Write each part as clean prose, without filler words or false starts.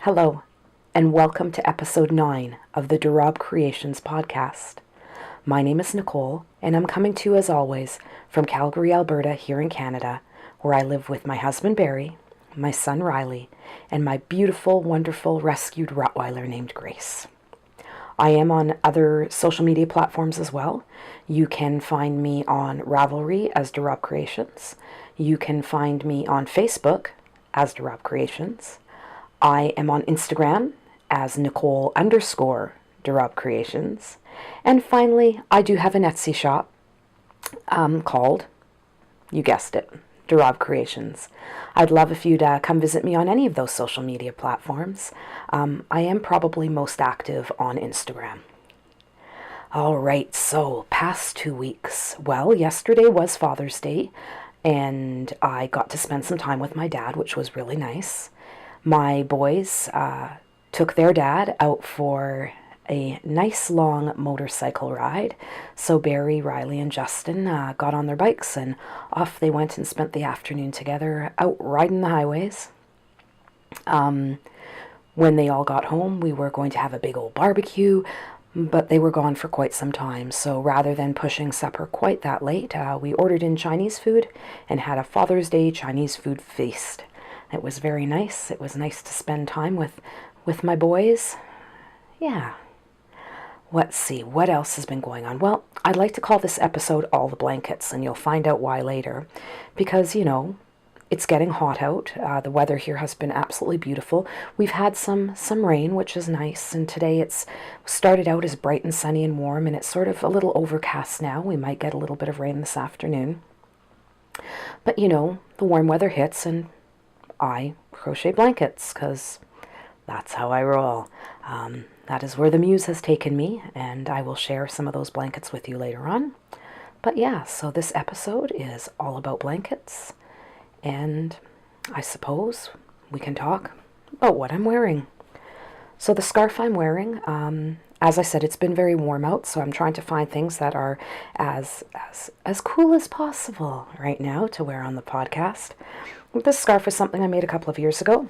Hello, and welcome to episode 9 of the Rabe Creations podcast. My name is Nicole, and I'm coming to you as always from Calgary, Alberta, here in Canada, where I live with my husband Barry, my son Riley, and my beautiful, wonderful rescued Rottweiler named Grace. I am on other social media platforms as well. You can find me on Ravelry as Rabe Creations. You can find me on Facebook as Rabe Creations. I am on Instagram as Nicole_Rabe Creations. And finally, I do have an Etsy shop called, you guessed it, Rabe Creations. I'd love if you'd come visit me on any of those social media platforms. I am probably most active on Instagram. All right, so past 2 weeks. Well, yesterday was Father's Day, and I got to spend some time with my dad, which was really nice. My boys took their dad out for a nice long motorcycle ride. So Barry, Riley, and Justin got on their bikes and off they went and spent the afternoon together out riding the highways. When they all got home, we were going to have a big old barbecue, but they were gone for quite some time. So rather than pushing supper quite that late, we ordered in Chinese food and had a Father's Day Chinese food feast. It was very nice. It was nice to spend time with my boys. Yeah. Let's see, what else has been going on? Well, I'd like to call this episode All the Blankets, and you'll find out why later. Because, it's getting hot out. The weather here has been absolutely beautiful. We've had some rain, which is nice, and today it's started out as bright and sunny and warm, and it's sort of a little overcast now. We might get a little bit of rain this afternoon. But, the warm weather hits, and I crochet blankets, because that's how I roll. That is where the muse has taken me, and I will share some of those blankets with you later on. But yeah, so this episode is all about blankets, and I suppose we can talk about what I'm wearing. So the scarf I'm wearing, as I said, it's been very warm out, so I'm trying to find things that are as cool as possible right now to wear on the podcast. This scarf is something I made a couple of years ago.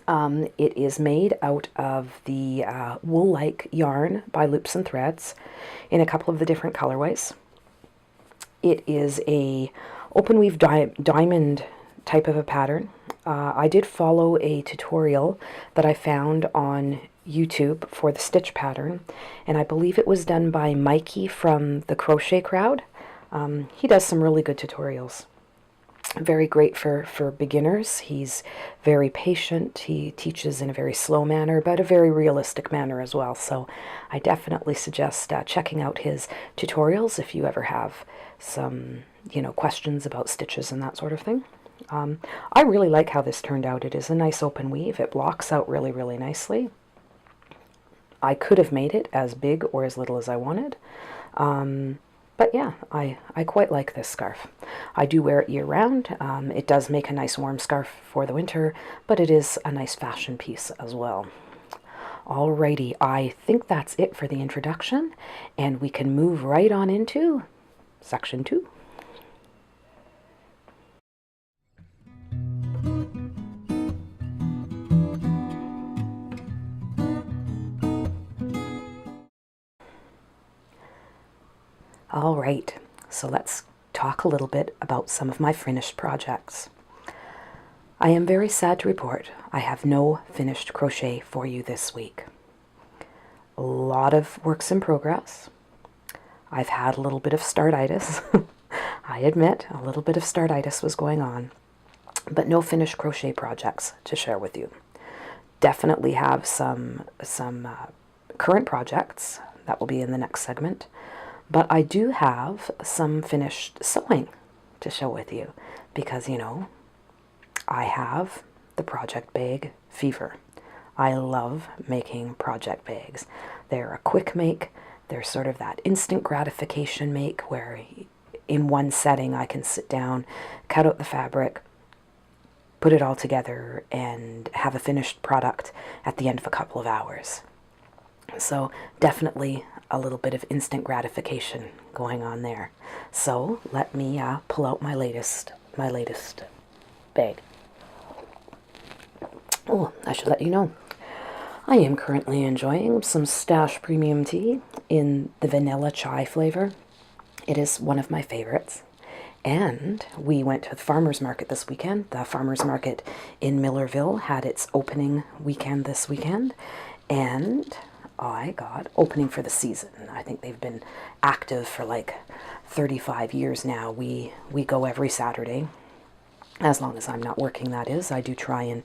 It is made out of the wool-like yarn by Loops and Threads in a couple of the different colorways. It is a open weave diamond type of a pattern. I did follow a tutorial that I found on YouTube for the stitch pattern, and I believe it was done by Mikey from the Crochet Crowd. He does some really good tutorials. Very great for beginners. He's very patient. He teaches in a very slow manner, but a very realistic manner as well. So I definitely suggest checking out his tutorials if you ever have some, questions about stitches and that sort of thing. I really like how this turned out. It is a nice open weave. It blocks out really, really nicely. I could have made it as big or as little as I wanted. But yeah, I quite like this scarf. I do wear it year-round. It does make a nice warm scarf for the winter, but it is a nice fashion piece as well. Alrighty, I think that's it for the introduction, and we can move right on into section 2. All right, so let's talk a little bit about some of my finished projects. I am very sad to report I have no finished crochet for you this week. A lot of works in progress. I've had a little bit of startitis. I admit, a little bit of startitis was going on, but no finished crochet projects to share with you. Definitely have some current projects that will be in the next segment. But I do have some finished sewing to share with you because, I have the project bag fever. I love making project bags. They're a quick make. They're sort of that instant gratification make where in one setting I can sit down, cut out the fabric, put it all together, and have a finished product at the end of a couple of hours. So definitely a little bit of instant gratification going on there. So let me pull out my latest bag. Oh, I should let you know. I am currently enjoying some Stash Premium Tea in the vanilla chai flavor. It is one of my favorites. And we went to the farmer's market this weekend. The farmer's market in Millerville had its opening weekend this weekend. And I got opening for the season. I think they've been active for like 35 years now. We go every Saturday. As long as I'm not working, that is. I do try and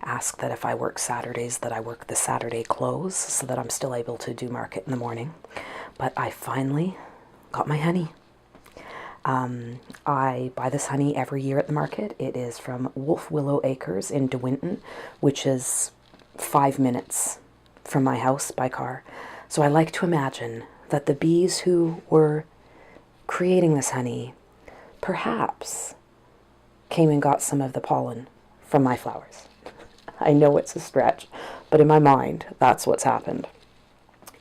ask that if I work Saturdays, that I work the Saturday close so that I'm still able to do market in the morning. But I finally got my honey. I buy this honey every year at the market. It is from Wolf Willow Acres in De Winton, which is 5 minutes from my house by car. So I like to imagine that the bees who were creating this honey perhaps came and got some of the pollen from my flowers. I know it's a stretch, but in my mind, that's what's happened.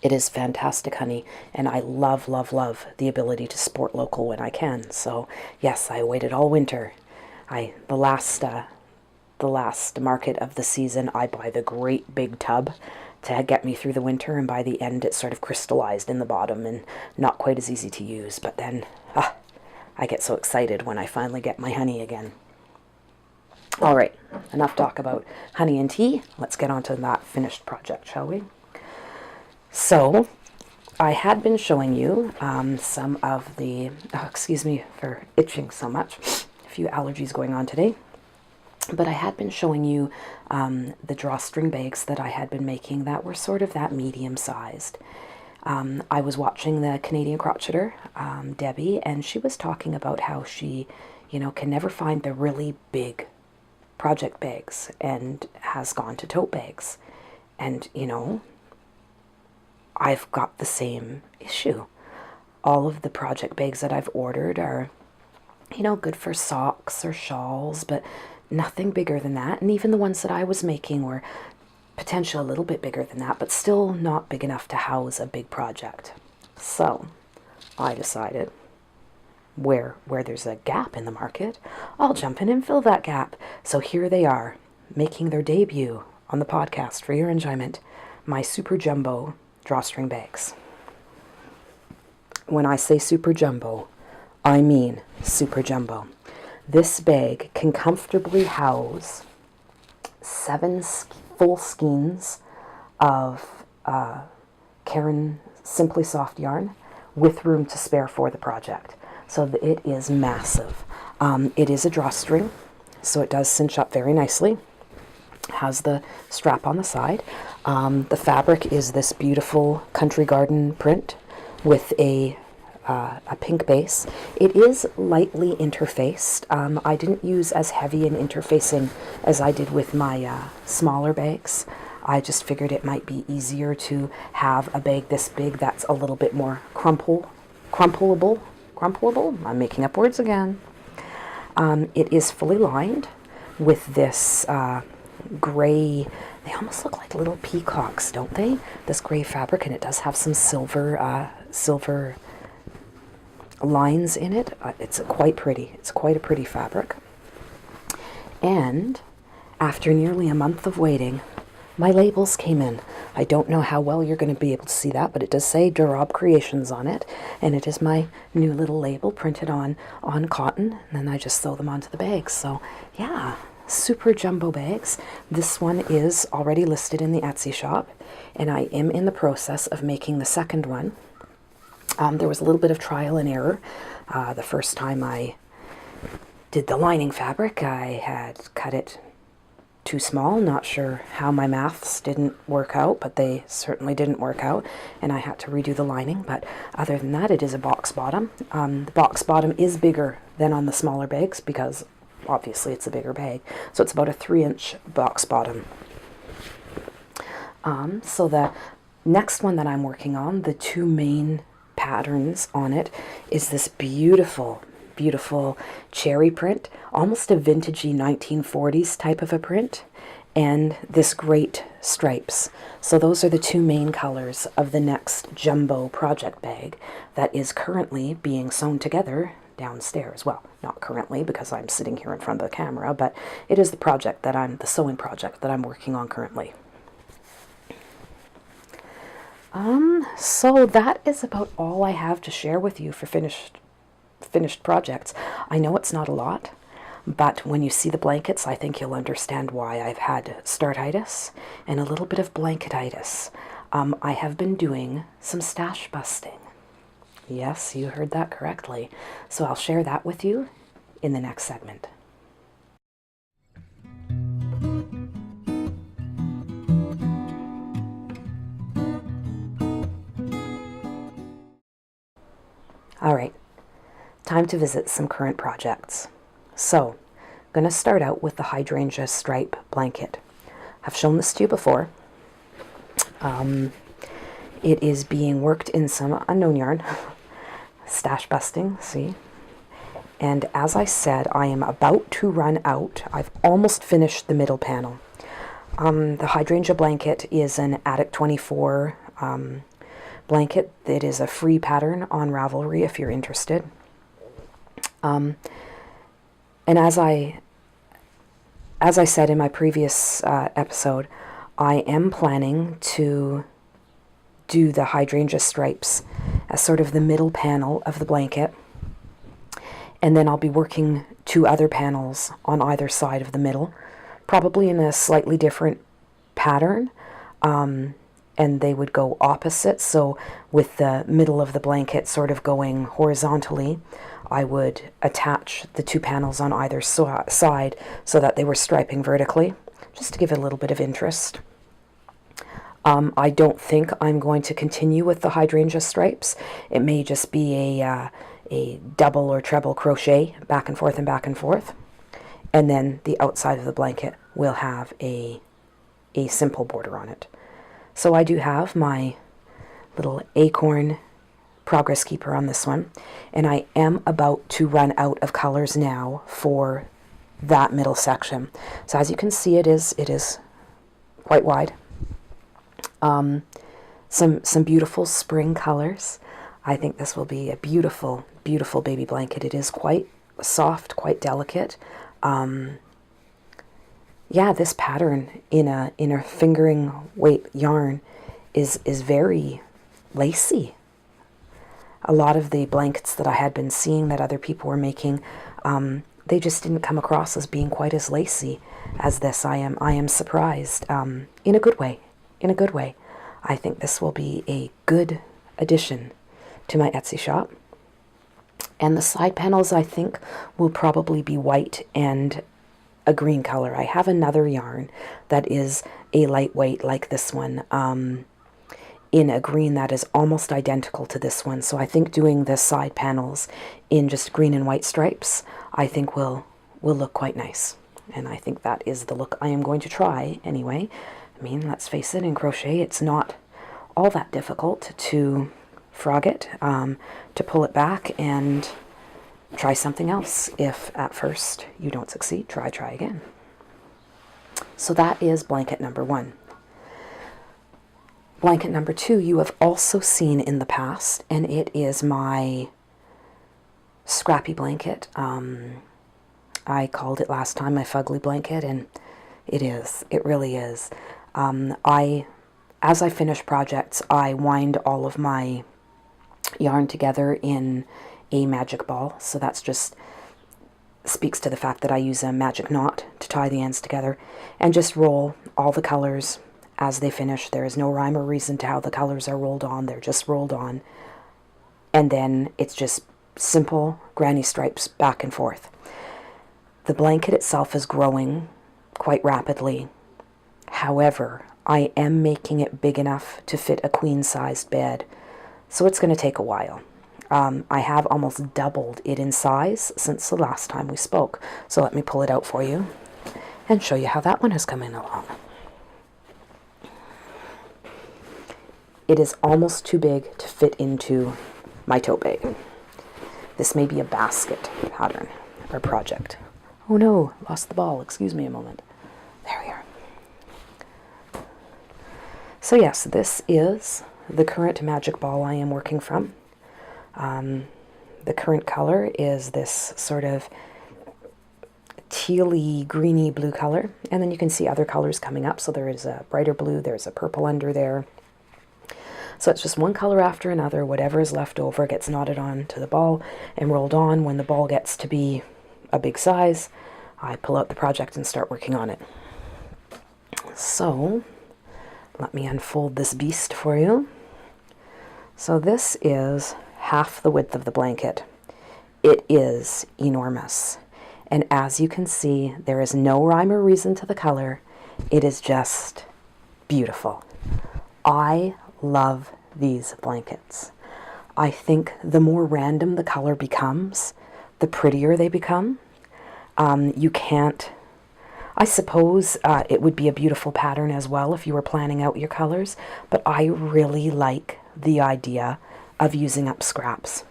It is fantastic honey, and I love, love, love the ability to sport local when I can. So yes, I waited all winter. The last market of the season, I buy the great big tub to get me through the winter, and by the end it sort of crystallized in the bottom and not quite as easy to use. But then, I get so excited when I finally get my honey again. All right, enough talk about honey and tea. Let's get on to that finished project, shall we? So, I had been showing you some of the, excuse me for itching so much, a few allergies going on today, but I had been showing you the drawstring bags that I had been making that were sort of that medium-sized. I was watching the Canadian crocheter, Debbie, and she was talking about how she, can never find the really big project bags and has gone to tote bags. And, I've got the same issue. All of the project bags that I've ordered are, good for socks or shawls, but nothing bigger than that. And even the ones that I was making were potentially a little bit bigger than that, but still not big enough to house a big project. So I decided where there's a gap in the market, I'll jump in and fill that gap. So here they are, making their debut on the podcast for your enjoyment, my super jumbo drawstring bags. When I say super jumbo, I mean super jumbo. This bag can comfortably house 7 full skeins of Caron Simply Soft yarn with room to spare for the project. So it is massive. It is a drawstring, so it does cinch up very nicely. Has the strap on the side. The fabric is this beautiful country garden print with a pink base. It is lightly interfaced. I didn't use as heavy an interfacing as I did with my smaller bags. I just figured it might be easier to have a bag this big that's a little bit more crumpleable. I'm making up words again. It is fully lined with this gray, they almost look like little peacocks, don't they? This gray fabric, and it does have some silver lines in it. It's quite pretty. It's quite a pretty fabric. And after nearly a month of waiting, my labels came in. I don't know how well you're going to be able to see that, but it does say Rabe Creations on it, and it is my new little label printed on cotton, and then I just sew them onto the bags. So yeah, super jumbo bags. This one is already listed in the Etsy shop, and I am in the process of making the second one. There was a little bit of trial and error. The first time I did the lining fabric, I had cut it too small. Not sure how my maths didn't work out, but they certainly didn't work out, and I had to redo the lining. But other than that, it is a box bottom. The box bottom is bigger than on the smaller bags because obviously it's a bigger bag. So it's about a 3-inch box bottom. So the next one that I'm working on, the 2 main patterns on it, is this beautiful cherry print, almost a vintagey 1940s type of a print, and this great stripes. So those are the 2 main colors of the next jumbo project bag that is currently being sewn together downstairs. Well, not currently because I'm sitting here in front of the camera, but it is the sewing project that I'm working on currently. So that is about all I have to share with you for finished projects. I know it's not a lot, but when you see the blankets, I think you'll understand why. I've had startitis and a little bit of blanketitis. I have been doing some stash busting. Yes, you heard that correctly. So I'll share that with you in the next segment. All right, time to visit some current projects. So, I'm going to start out with the hydrangea stripe blanket. I've shown this to you before. It is being worked in some unknown yarn, stash busting, see? And as I said, I am about to run out. I've almost finished the middle panel. The hydrangea blanket is an Attic 24 blanket. It is a free pattern on Ravelry if you're interested. And as I said in my previous episode, I am planning to do the hydrangea stripes as sort of the middle panel of the blanket, and then I'll be working 2 other panels on either side of the middle, probably in a slightly different pattern, and they would go opposite. So with the middle of the blanket sort of going horizontally, I would attach the 2 panels on either side so that they were striping vertically, just to give it a little bit of interest. I don't think I'm going to continue with the hydrangea stripes. It may just be a double or treble crochet back and forth and back and forth. And then the outside of the blanket will have a simple border on it. So I do have my little acorn progress keeper on this one, and I am about to run out of colors now for that middle section. So as you can see, it is quite wide. Some beautiful spring colors. I think this will be a beautiful, beautiful baby blanket. It is quite soft, quite delicate. Yeah, this pattern in a fingering weight yarn is very lacy. A lot of the blankets that I had been seeing that other people were making, they just didn't come across as being quite as lacy as this. I am surprised, in a good way. In a good way. I think this will be a good addition to my Etsy shop. And the side panels, I think, will probably be white and a green color. I have another yarn that is a lightweight like this one, in a green that is almost identical to this one. So I think doing the side panels in just green and white stripes, I think will look quite nice. And I think that is the look I am going to try anyway. I mean, let's face it, in crochet, it's not all that difficult to frog it, to pull it back and try something else. If at first you don't succeed, try again. So that is blanket number 1. Blanket number 2 you have also seen in the past, and it is my scrappy blanket. I called it last time my fugly blanket, and it really is. As I finish projects, I wind all of my yarn together in a magic ball. So that's just speaks to the fact that I use a magic knot to tie the ends together and just roll all the colors as they finish. There is no rhyme or reason to how the colors are rolled on. They're just rolled on. And then it's just simple granny stripes back and forth. The blanket itself is growing quite rapidly. However, I am making it big enough to fit a queen-sized bed, so it's going to take a while. I have almost doubled it in size since the last time we spoke, so let me pull it out for you and show you how that one has come in along. It is almost too big to fit into my tote bag. This may be a basket pattern or project. Oh no, lost the ball. Excuse me a moment. There we are. So yes, this is the current magic ball I am working from. The current color is this sort of tealy, greeny blue color, and then you can see other colors coming up. So there is a brighter blue, there's a purple under there. So it's just one color after another. Whatever is left over gets knotted on to the ball and rolled on. When the ball gets to be a big size, I pull out the project and start working on it. So let me unfold this beast for you. So this is half the width of the blanket. It is enormous. And as you can see, there is no rhyme or reason to the color. It is just beautiful. I love these blankets. I think the more random the color becomes, the prettier they become. You can't, I suppose it would be a beautiful pattern as well if you were planning out your colors, but I really like the idea of using up scraps.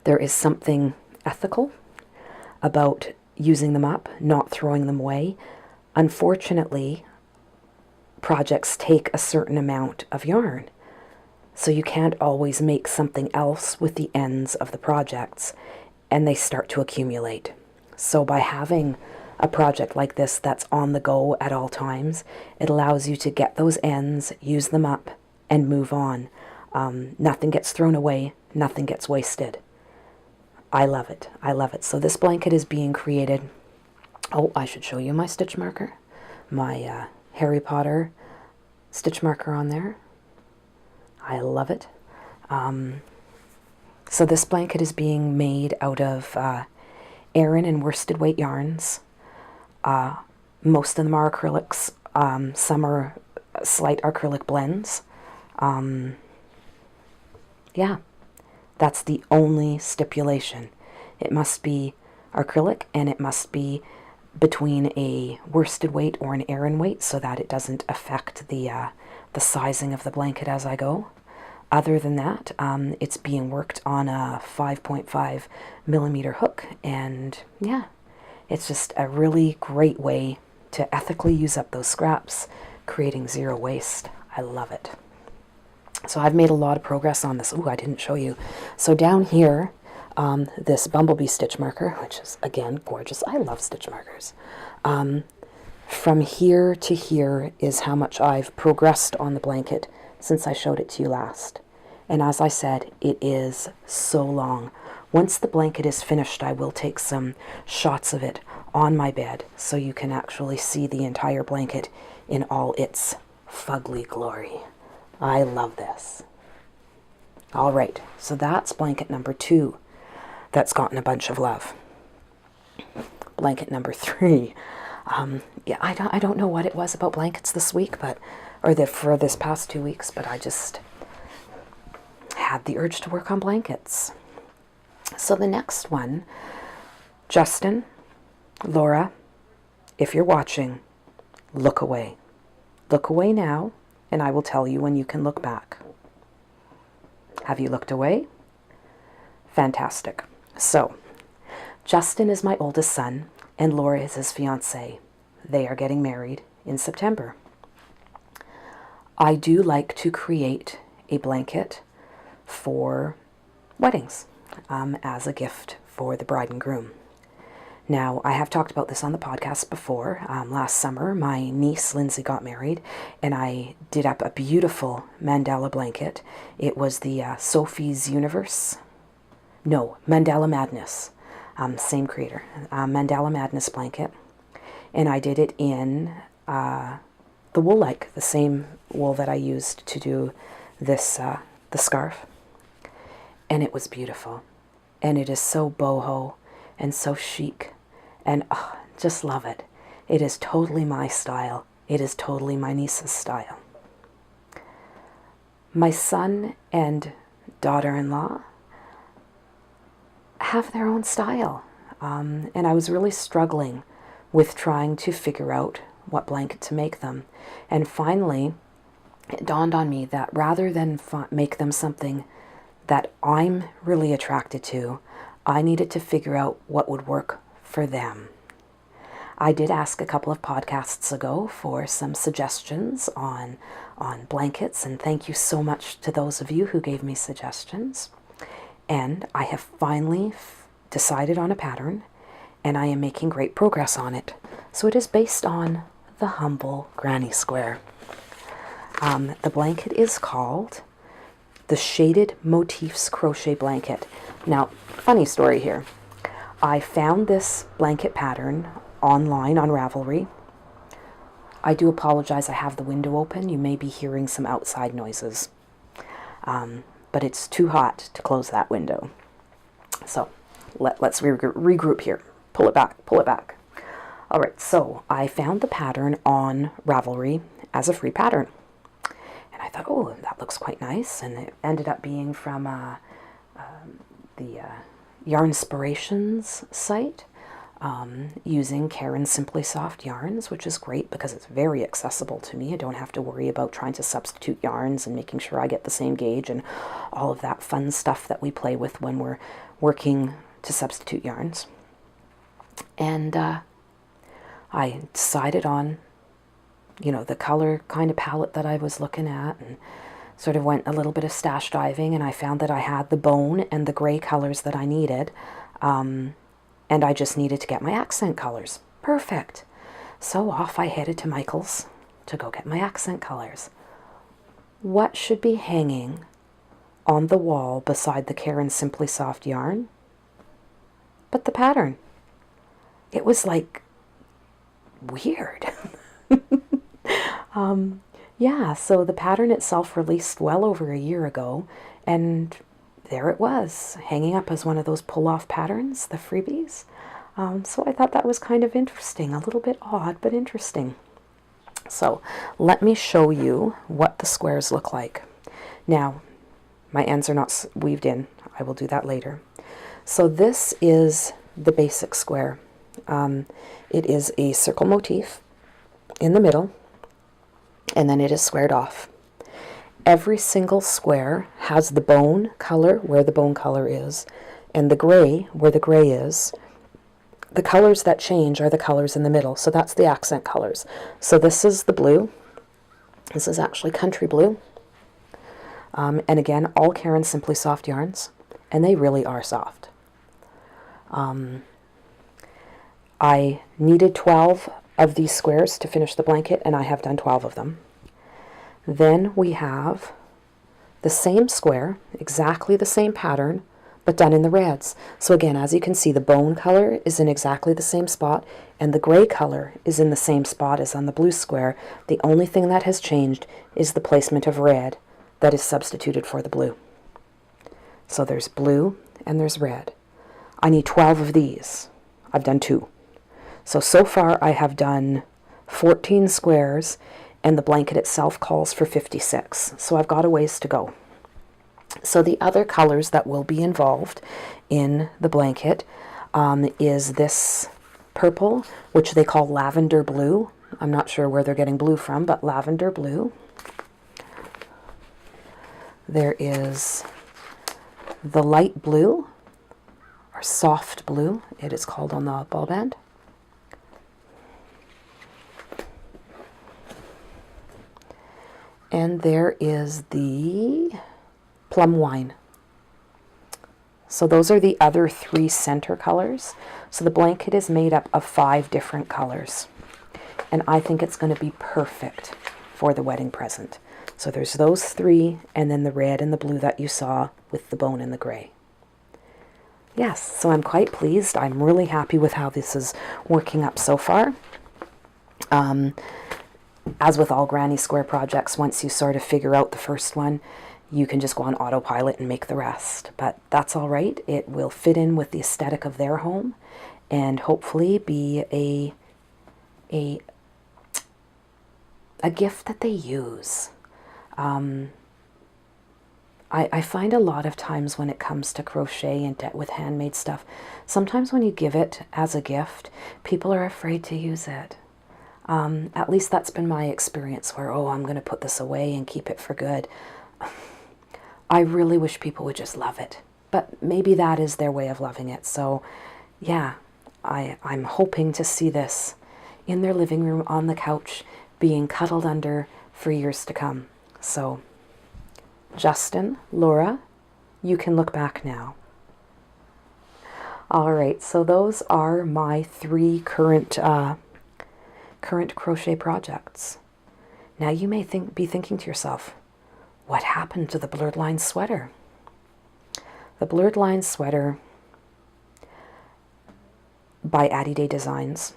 There is something ethical about using them up, not throwing them away. Unfortunately, projects take a certain amount of yarn, so you can't always make something else with the ends of the projects, and they start to accumulate. So by having a project like this that's on the go at all times, it allows you to get those ends, use them up, and move on. Nothing gets thrown away, nothing gets wasted. I love it. I love it. So this blanket is being created. Oh, I should show you my stitch marker. My Harry Potter stitch marker on there. I love it. So this blanket is being made out of Aran and worsted weight yarns. Most of them are acrylics. Some are slight acrylic blends. Yeah. That's the only stipulation. It must be acrylic, and it must be between a worsted weight or an Aran weight so that it doesn't affect the sizing of the blanket as I go. Other than that, it's being worked on a 5.5 millimeter hook, and yeah, it's just a really great way to ethically use up those scraps, creating zero waste. I love it. So I've made a lot of progress on this. Ooh, I didn't show you. So down here, this bumblebee stitch marker, which is, again, gorgeous. I love stitch markers. From here to here is how much I've progressed on the blanket since I showed it to you last. And as I said, it is so long. Once the blanket is finished, I will take some shots of it on my bed so you can actually see the entire blanket in all its fugly glory. I love this. All right, so that's blanket number 2 that's gotten a bunch of love. Blanket number 3. Yeah, I don't know what it was about blankets this week, for this past 2 weeks, but I just had the urge to work on blankets. So the next one, Justin, Laura, if you're watching, look away. Look away now, and I will tell you when you can look back. Have you looked away? Fantastic. So, Justin is my oldest son, and Laura is his fiancée. They are getting married in September. I do like to create a blanket for weddings as a gift for the bride and groom. Now, I have talked about this on the podcast before. Last summer, my niece, Lindsay, got married, and I did up a beautiful mandala blanket. It was the Sophie's Universe. No, Mandala Madness. Same creator. Mandala Madness blanket. And I did it in the wool-like, the same wool that I used to do this, the scarf. And it was beautiful. And it is so boho and so chic, and just love it. It is totally my style. It is totally my niece's style. My son and daughter-in-law have their own style, and I was really struggling with trying to figure out what blanket to make them. And finally, it dawned on me that rather than make them something that I'm really attracted to, I needed to figure out what would work for them. I did ask a couple of podcasts ago for some suggestions on blankets, and thank you so much to those of you who gave me suggestions. And I have finally decided on a pattern, and I am making great progress on it. So it is based on the humble granny square. The blanket is called the Shaded Motifs Crochet Blanket. Now, funny story here. I found this blanket pattern online on Ravelry. I do apologize, I have the window open. You may be hearing some outside noises. But it's too hot to close that window. So let's regroup here. Pull it back, pull it back. All right, so I found the pattern on Ravelry as a free pattern. And I thought, oh, that looks quite nice. And it ended up being from the Yarnspirations site, using Karen's Simply Soft yarns, which is great because it's very accessible to me. I don't have to worry about trying to substitute yarns and making sure I get the same gauge and all of that fun stuff that we play with when we're working to substitute yarns. And I decided on, the color kind of palette that I was looking at, and sort of went a little bit of stash diving, and I found that I had the bone and the gray colors that I needed, and I just needed to get my accent colors. Perfect. So off I headed to Michael's to go get my accent colors. What should be hanging on the wall beside the Karen Simply Soft yarn but the pattern? It was like weird. Yeah, so the pattern itself released well over a year ago, and there it was, hanging up as one of those pull-off patterns, the freebies. So I thought that was kind of interesting, a little bit odd, but interesting. So let me show you what the squares look like. Now, my ends are not weaved in. I will do that later. So this is the basic square. It is a circle motif in the middle, and then it is squared off. Every single square has the bone color where the bone color is, and the gray where the gray is. The colors that change are the colors in the middle, so that's the accent colors. So this is the blue. This is actually country blue. And again, all Karen Simply Soft yarns, and they really are soft. I needed 12 of these squares to finish the blanket, and I have done 12 of them. Then we have the same square, exactly the same pattern, but done in the reds. So again, as you can see, the bone color is in exactly the same spot, and the gray color is in the same spot as on the blue square. The only thing that has changed is the placement of red that is substituted for the blue. So there's blue and there's red. I need 12 of these. I've done 2. So far I have done 14 squares, and the blanket itself calls for 56. So I've got a ways to go. So the other colors that will be involved in the blanket is this purple, which they call lavender blue. I'm not sure where they're getting blue from, but lavender blue. There is the light blue, or soft blue, it is called on the ball band. And there is the plum wine. So those are the other 3 center colors. So the blanket is made up of 5 different colors. And I think it's going to be perfect for the wedding present. So there's those 3, and then the red and the blue that you saw with the bone and the gray. Yes, so I'm quite pleased. I'm really happy with how this is working up so far. As with all Granny Square projects, once you sort of figure out the first one, you can just go on autopilot and make the rest. But that's all right. It will fit in with the aesthetic of their home, and hopefully be a gift that they use. I find a lot of times when it comes to crochet and with handmade stuff, sometimes when you give it as a gift, people are afraid to use it. At least that's been my experience, where, oh, I'm going to put this away and keep it for good. I really wish people would just love it, but maybe that is their way of loving it. So yeah, I'm hoping to see this in their living room on the couch, being cuddled under for years to come. So Justin, Laura, you can look back now. All right, so those are my three current crochet projects. Now you may be thinking to yourself, what happened to the blurred line sweater? The blurred line sweater by Addie Day Designs.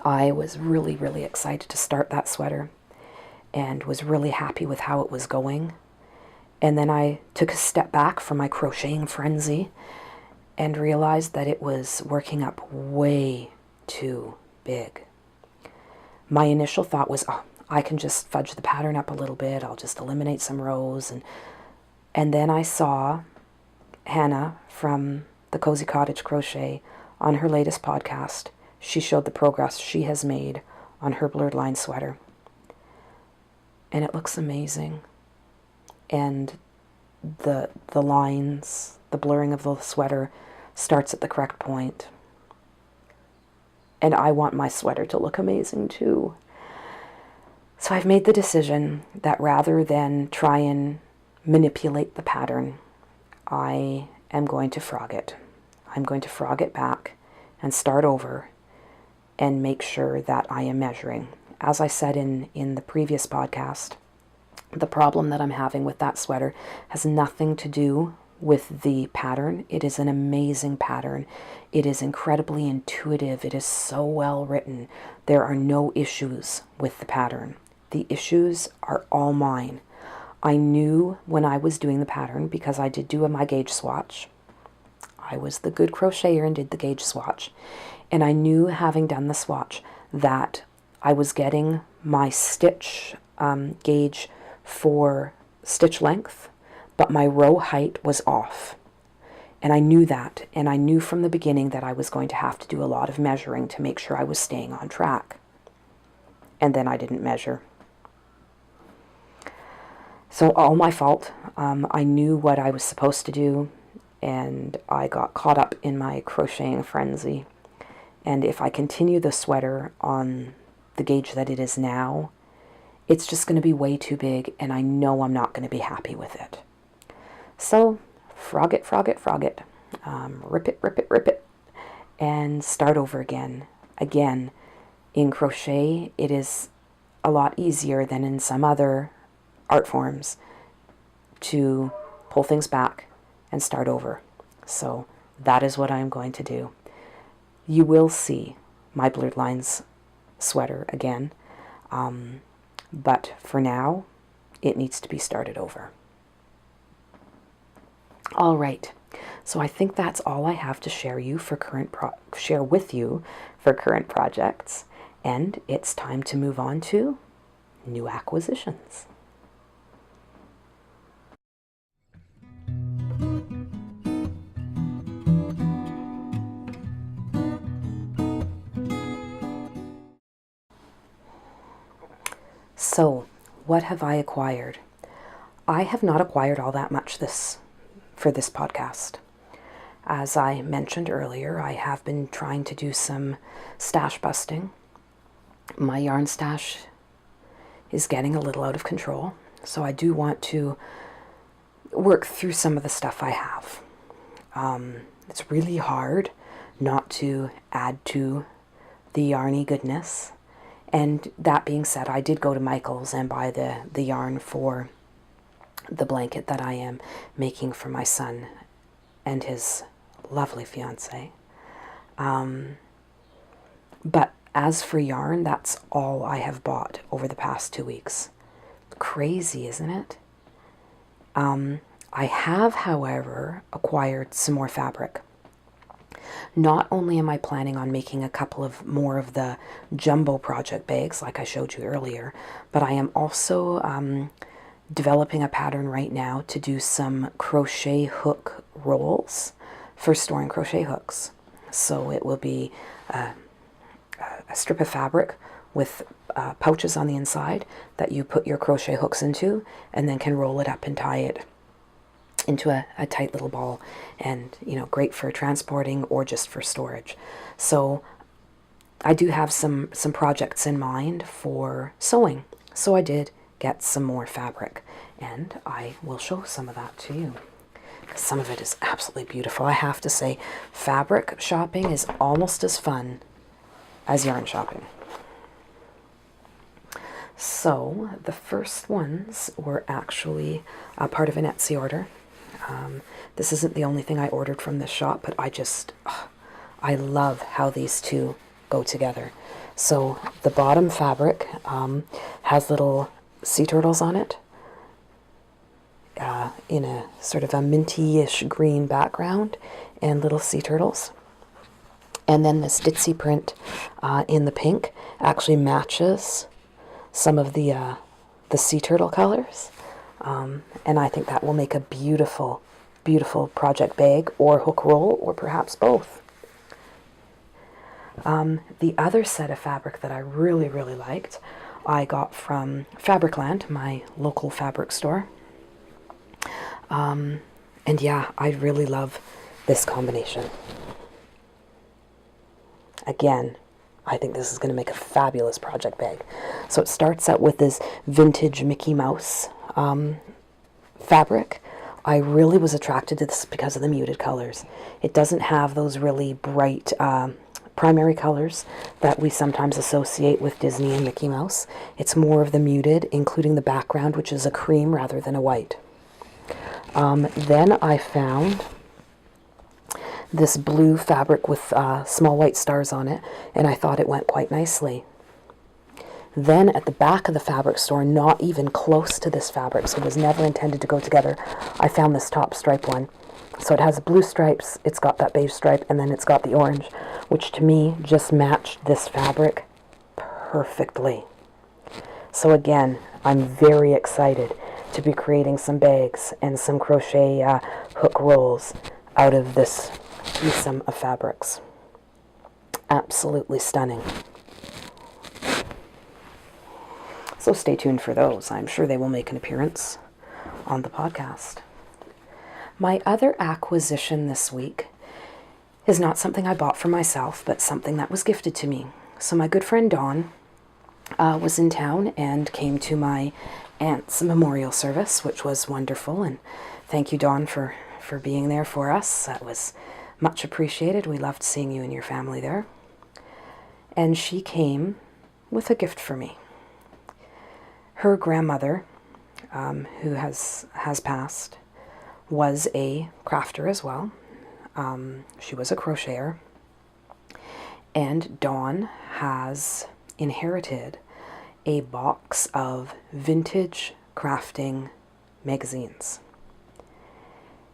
I was really, really excited to start that sweater and was really happy with how it was going. And then I took a step back from my crocheting frenzy and realized that it was working up way too big. My initial thought was, oh, I can just fudge the pattern up a little bit. I'll just eliminate some rows. And then I saw Hannah from the Cozy Cottage Crochet on her latest podcast. She showed the progress she has made on her blurred line sweater. And it looks amazing. And the lines, the blurring of the sweater starts at the correct point. And I want my sweater to look amazing too. So I've made the decision that rather than try and manipulate the pattern, I am going to frog it. I'm going to frog it back and start over and make sure that I am measuring. As I said in the previous podcast, the problem that I'm having with that sweater has nothing to do with the pattern. It is an amazing pattern. It is incredibly intuitive. It is so well written. There are no issues with the pattern. The issues are all mine. I knew when I was doing the pattern, because I did do my gauge swatch. I was the good crocheter and did the gauge swatch. And I knew, having done the swatch, that I was getting my stitch gauge for stitch length, but my row height was off. And I knew that, and I knew from the beginning that I was going to have to do a lot of measuring to make sure I was staying on track. And then I didn't measure. So all my fault. I knew what I was supposed to do, and I got caught up in my crocheting frenzy. And if I continue the sweater on the gauge that it is now, it's just going to be way too big, and I know I'm not going to be happy with it. So, frog it, frog it, frog it. Rip it, rip it, rip it, and start over again. Again, in crochet, it is a lot easier than in some other art forms to pull things back and start over. So, that is what I'm going to do. You will see my blurred lines sweater again, but for now, it needs to be started over. All right, so I think that's all I have to share with you for current projects, and it's time to move on to new acquisitions. So, what have I acquired? I have not acquired all that much for this podcast. As I mentioned earlier, I have been trying to do some stash busting. My yarn stash is getting a little out of control, so I do want to work through some of the stuff I have. It's really hard not to add to the yarny goodness. And that being said, I did go to Michael's and buy the yarn for the blanket that I am making for my son and his lovely fiance. But as for yarn, that's all I have bought over the past 2 weeks. Crazy, isn't it? I have, however, acquired some more fabric. Not only am I planning on making a couple of more of the jumbo project bags like I showed you earlier, but I am also developing a pattern right now to do some crochet hook rolls for storing crochet hooks. So it will be a strip of fabric with pouches on the inside that you put your crochet hooks into, and then can roll it up and tie it into a tight little ball, and great for transporting or just for storage. So I do have some projects in mind for sewing, so I did get some more fabric, and I will show some of that to you. Some of it is absolutely beautiful. I have to say, fabric shopping is almost as fun as yarn shopping. So the first ones were actually part of an Etsy order. This isn't the only thing I ordered from this shop, but I love how these two go together. So the bottom fabric has little sea turtles on it in a sort of a minty-ish green background and little sea turtles. And then this ditzy print in the pink actually matches some of the sea turtle colors. And I think that will make a beautiful, beautiful project bag or hook roll, or perhaps both. The other set of fabric that I really, really liked, I got from Fabricland, my local fabric store. And yeah, I really love this combination. Again, I think this is going to make a fabulous project bag. So it starts out with this vintage Mickey Mouse fabric. I really was attracted to this because of the muted colors. It doesn't have those really bright primary colors that we sometimes associate with Disney and Mickey Mouse. It's more of the muted, including the background, which is a cream rather than a white. Then I found this blue fabric with small white stars on it, and I thought it went quite nicely. Then at the back of the fabric store, not even close to this fabric, so it was never intended to go together, I found this top stripe one. So it has blue stripes, it's got that beige stripe, and then it's got the orange, which to me just matched this fabric perfectly. So again, I'm very excited to be creating some bags and some crochet hook rolls out of this threesome of fabrics. Absolutely stunning. So stay tuned for those. I'm sure they will make an appearance on the podcast. My other acquisition this week is not something I bought for myself, but something that was gifted to me. So my good friend Dawn was in town and came to my aunt's memorial service, which was wonderful. And thank you, Dawn, for being there for us. That was much appreciated. We loved seeing you and your family there. And she came with a gift for me. Her grandmother, who has passed, was a crafter as well. She was a crocheter. And Dawn has inherited a box of vintage crafting magazines.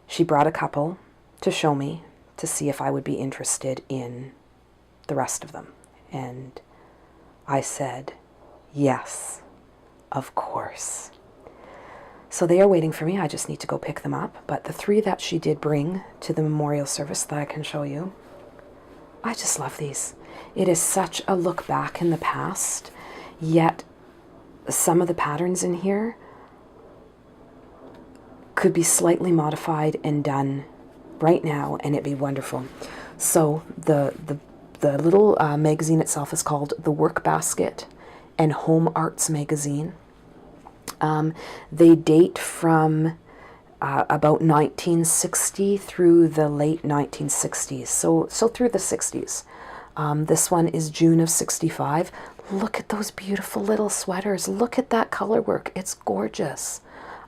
She brought a couple to show me to see if I would be interested in the rest of them. And I said, yes, of course. So they are waiting for me. I just need to go pick them up. But the three that she did bring to the memorial service that I can show you, I just love these. It is such a look back in the past, yet some of the patterns in here could be slightly modified and done right now, and it'd be wonderful. So the little magazine itself is called The Work Basket and Home Arts Magazine. They date from about 1960 through the late 1960s, so through the 60s. This one is June of 65. Look at those beautiful little sweaters. Look at that color work. It's gorgeous.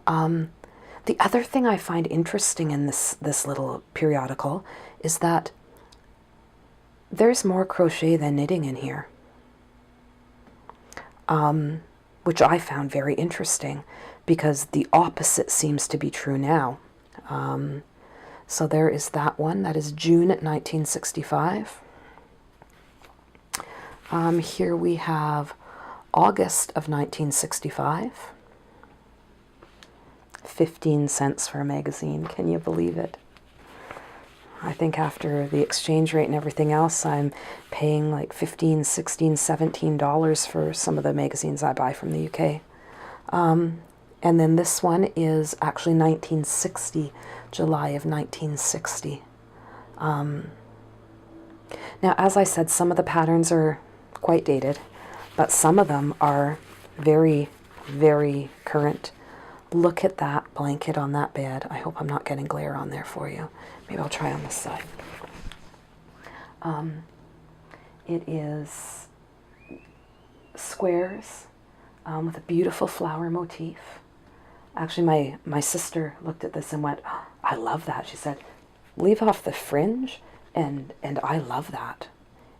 The other thing I find interesting in this little periodical is that there's more crochet than knitting in here, which I found very interesting because the opposite seems to be true now. So there is that one. That is June 1965. Here we have August of 1965. 15 cents for a magazine. Can you believe it? I think after the exchange rate and everything else, I'm paying like $15, $16, $17 for some of the magazines I buy from the UK. And then this one is actually 1960, July of 1960. Now, as I said, some of the patterns are quite dated, but some of them are very, very current. Look at that blanket on that bed. I hope I'm not getting glare on there for you. Maybe I'll try on this side. It is squares with a beautiful flower motif. Actually, my sister looked at this and went, "Oh, I love that." She said, "Leave off the fringe," and I love that.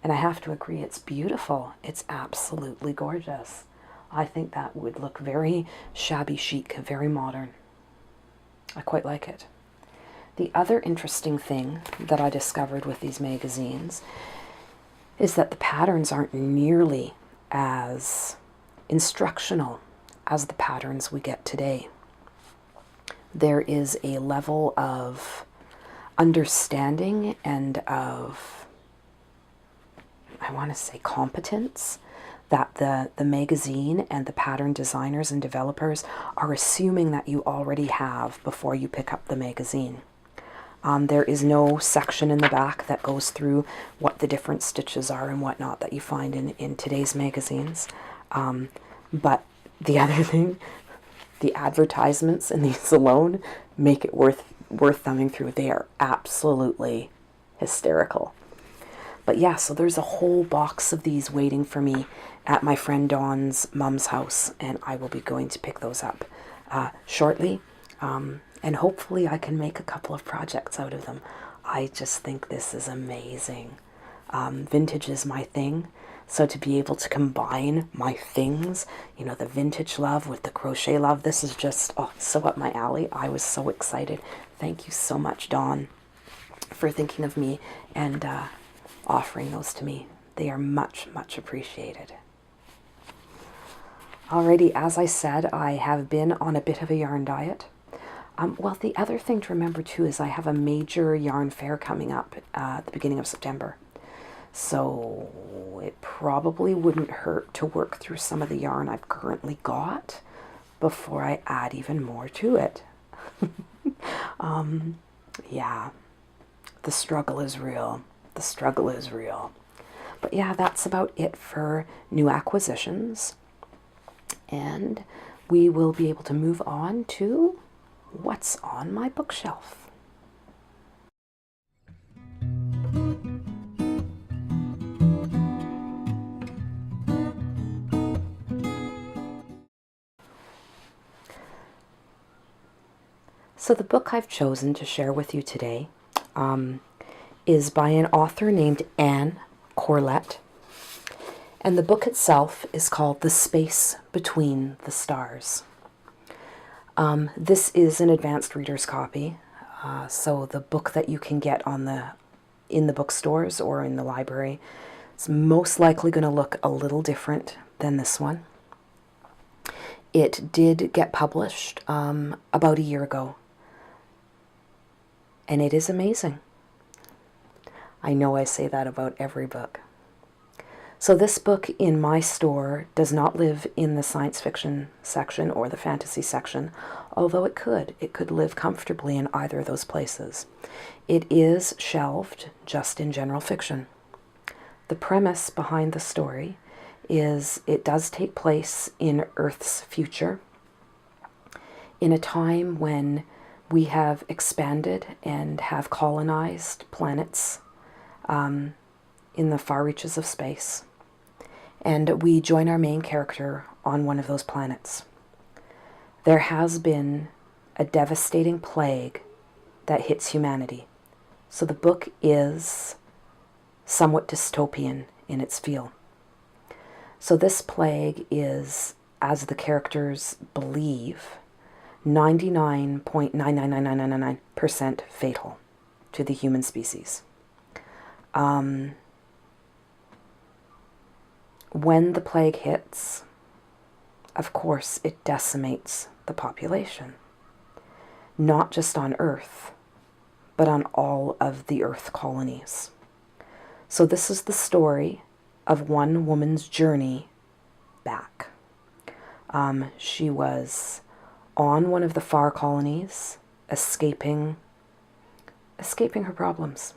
And I have to agree, it's beautiful. It's absolutely gorgeous. I think that would look very shabby chic, very modern. I quite like it. The other interesting thing that I discovered with these magazines is that the patterns aren't nearly as instructional as the patterns we get today. There is a level of understanding and of, I want to say, competence that the magazine and the pattern designers and developers are assuming that you already have before you pick up the magazine. There is no section in the back that goes through what the different stitches are and whatnot that you find in today's magazines. But the other thing, the advertisements in these alone make it worth thumbing through. They are absolutely hysterical. But yeah, so there's a whole box of these waiting for me at my friend Dawn's mom's house, and I will be going to pick those up shortly. And hopefully I can make a couple of projects out of them. I just think this is amazing. Vintage is my thing. So to be able to combine my things, you know, the vintage love with the crochet love, this is just so up my alley. I was so excited. Thank you so much, Dawn, for thinking of me and offering those to me. They are much, much appreciated. Alrighty, as I said, I have been on a bit of a yarn diet. Well, the other thing to remember too is I have a major yarn fair coming up at the beginning of September. So it probably wouldn't hurt to work through some of the yarn I've currently got before I add even more to it. Yeah, the struggle is real. The struggle is real. But yeah, that's about it for new acquisitions. And we will be able to move on to what's on my bookshelf. So the book I've chosen to share with you today is by an author named Anne Corlett. And the book itself is called The Space Between the Stars. This is an advanced reader's copy, so the book that you can get in the bookstores or in the library is most likely going to look a little different than this one. It did get published about a year ago, and it is amazing. I know I say that about every book. So this book in my store does not live in the science fiction section or the fantasy section, although it could. It could live comfortably in either of those places. It is shelved just in general fiction. The premise behind the story is it does take place in Earth's future, in a time when we have expanded and have colonized planets in the far reaches of space. And we join our main character on one of those planets. There has been a devastating plague that hits humanity. So the book is somewhat dystopian in its feel. So this plague is, as the characters believe, 99.99999% fatal to the human species. When the plague hits, of course, it decimates the population. Not just on Earth, but on all of the Earth colonies. So this is the story of one woman's journey back. She was on one of the far colonies, escaping her problems.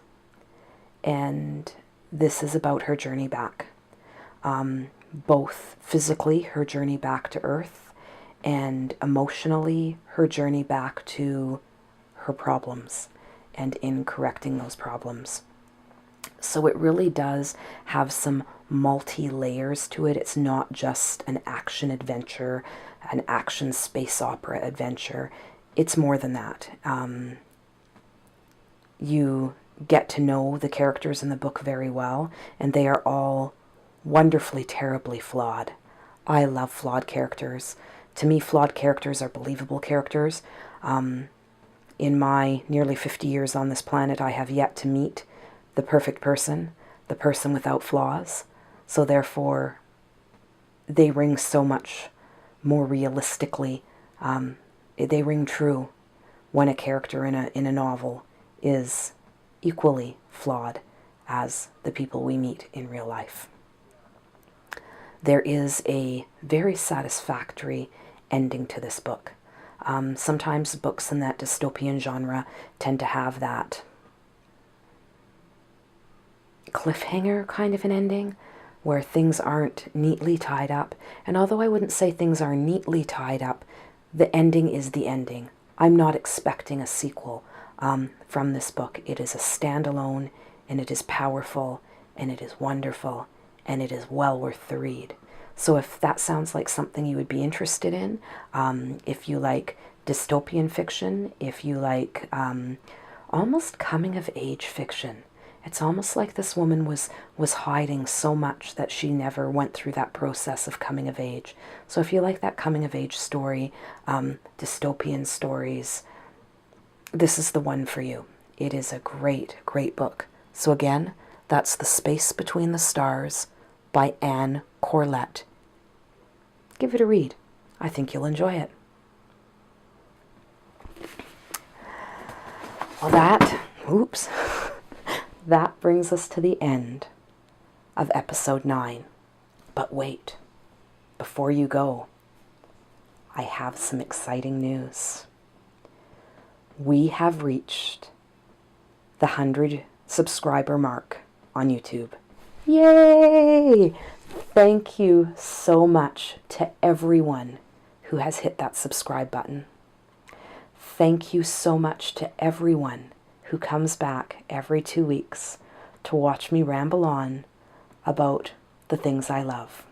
And this is about her journey back. Both physically, her journey back to Earth, and emotionally her journey back to her problems and in correcting those problems. So it really does have some multi-layers to it. It's not just an action adventure, an action space opera adventure. It's more than that. You get to know the characters in the book very well, and they are all wonderfully, terribly flawed. I love flawed characters. To me, flawed characters are believable characters. In my nearly 50 years on this planet, I have yet to meet the perfect person, the person without flaws. So therefore, they ring so much more realistically. They ring true when a character in a novel is equally flawed as the people we meet in real life. There is a very satisfactory ending to this book. Sometimes books in that dystopian genre tend to have that cliffhanger kind of an ending where things aren't neatly tied up. And although I wouldn't say things are neatly tied up, the ending is the ending. I'm not expecting a sequel from this book. It is a standalone, and it is powerful, and it is wonderful, and it is well worth the read. So if that sounds like something you would be interested in, if you like dystopian fiction, if you like almost coming-of-age fiction, it's almost like this woman was hiding so much that she never went through that process of coming of age. So if you like that coming-of-age story, dystopian stories, this is the one for you. It is a great, great book. So again, that's The Space Between the Stars by Anne Corlett. Give it a read. I think you'll enjoy it. Well, that brings us to the end of episode 9. But wait, before you go, I have some exciting news. We have reached the 100 subscriber mark on YouTube. Yay! Thank you so much to everyone who has hit that subscribe button. Thank you so much to everyone who comes back every 2 weeks to watch me ramble on about the things I love.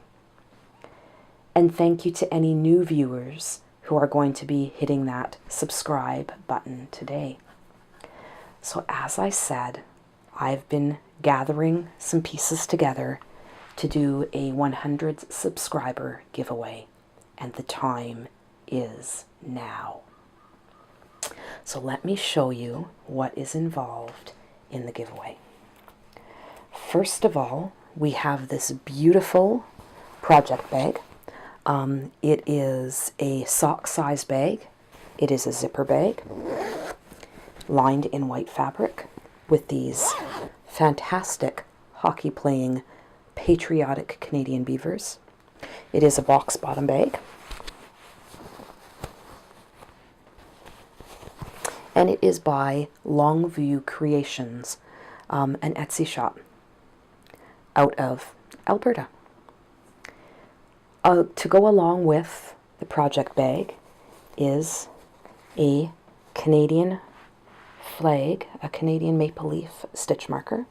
And thank you to any new viewers who are going to be hitting that subscribe button today. So as I said, I've been gathering some pieces together to do a 100 subscriber giveaway, and the time is now. So let me show you what is involved in the giveaway. First of all, we have this beautiful project bag. It is a sock-size bag. It is a zipper bag lined in white fabric with these fantastic hockey-playing patriotic Canadian beavers. It is a box bottom bag. And it is by Longview Creations, an Etsy shop out of Alberta. To go along with the project bag is a Canadian flag, a Canadian maple leaf stitch marker.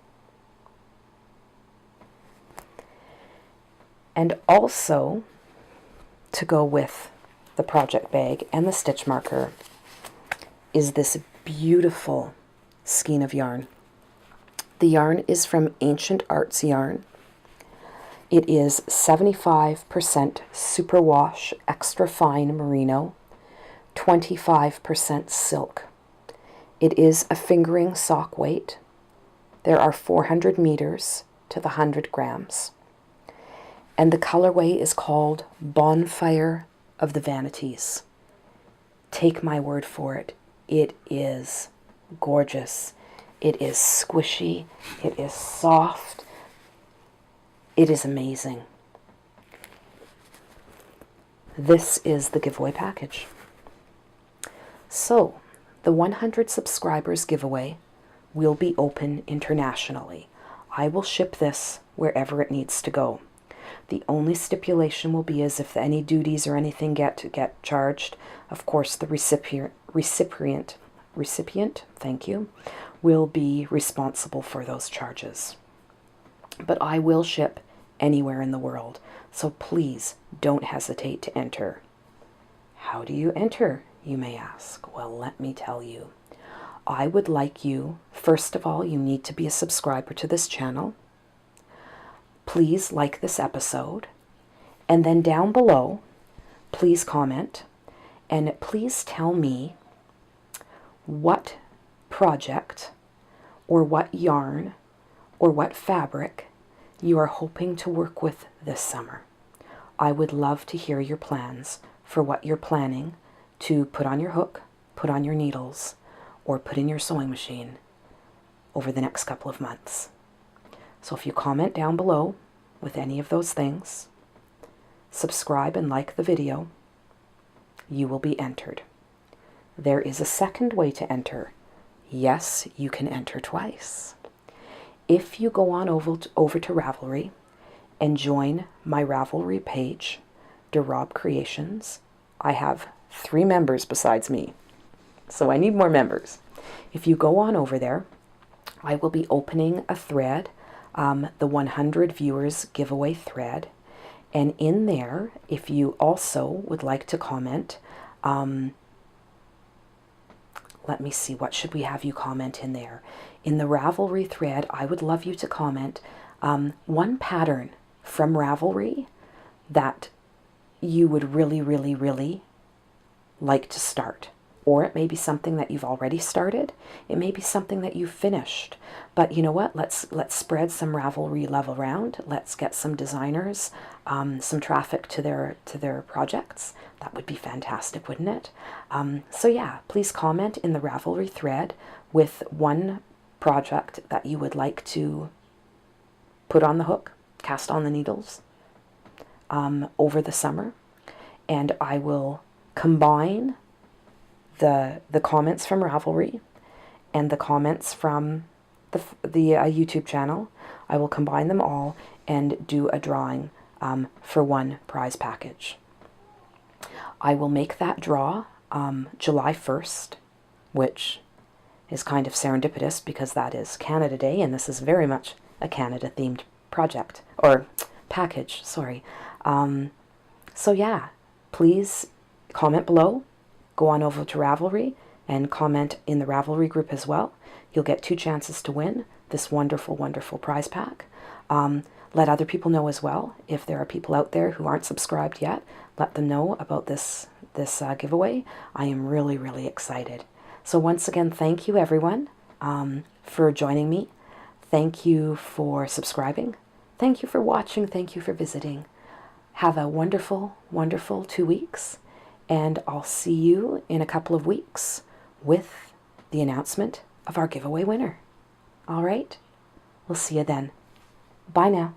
And also, to go with the project bag and the stitch marker, is this beautiful skein of yarn. The yarn is from Ancient Arts Yarn. It is 75% superwash extra fine merino, 25% silk. It is a fingering sock weight. There are 400 meters to the 100 grams. And the colorway is called Bonfire of the Vanities. Take my word for it. It is gorgeous. It is squishy. It is soft. It is amazing. This is the giveaway package. So, the 100 subscribers giveaway will be open internationally. I will ship this wherever it needs to go. The only stipulation will be is if any duties or anything get charged, of course the recipient, thank you, will be responsible for those charges. But I will ship anywhere in the world, so please don't hesitate to enter. How do you enter, you may ask? Well, let me tell you. I would like you, first of all, you need to be a subscriber to this channel. Please like this episode. And then down below, please comment. And please tell me what project or what yarn or what fabric you are hoping to work with this summer. I would love to hear your plans for what you're planning to put on your hook, put on your needles, or put in your sewing machine over the next couple of months. So if you comment down below with any of those things, subscribe and like the video, you will be entered. There is a second way to enter. Yes, you can enter twice. If you go on over to Ravelry and join my Ravelry page, Rabe Creations, I have 3 members besides me. So I need more members. If you go on over there, I will be opening a thread, the 100 viewers giveaway thread. And in there, if you also would like to comment, let me see, what should we have you comment in there? In the Ravelry thread, I would love you to comment one pattern from Ravelry that you would really, really, really like to start. Or it may be something that you've already started. It may be something that you've finished. But you know what? Let's spread some Ravelry love around. Let's get some designers, some traffic to their projects. That would be fantastic, wouldn't it? So yeah, please comment in the Ravelry thread with one project that you would like to put on the hook, cast on the needles over the summer, and I will combine the comments from Ravelry and the comments from the YouTube channel. I will combine them all and do a drawing for one prize package. I will make that draw July 1st, which is kind of serendipitous because that is Canada Day, and this is very much a Canada-themed project, or package, sorry. So yeah, please comment below. Go on over to Ravelry and comment in the Ravelry group as well. You'll get 2 chances to win this wonderful, wonderful prize pack. Let other people know as well. If there are people out there who aren't subscribed yet, let them know about this giveaway. I am really, really excited. So once again, thank you everyone for joining me. Thank you for subscribing. Thank you for watching. Thank you for visiting. Have a wonderful, wonderful 2 weeks. And I'll see you in a couple of weeks with the announcement of our giveaway winner. All right? We'll see you then. Bye now.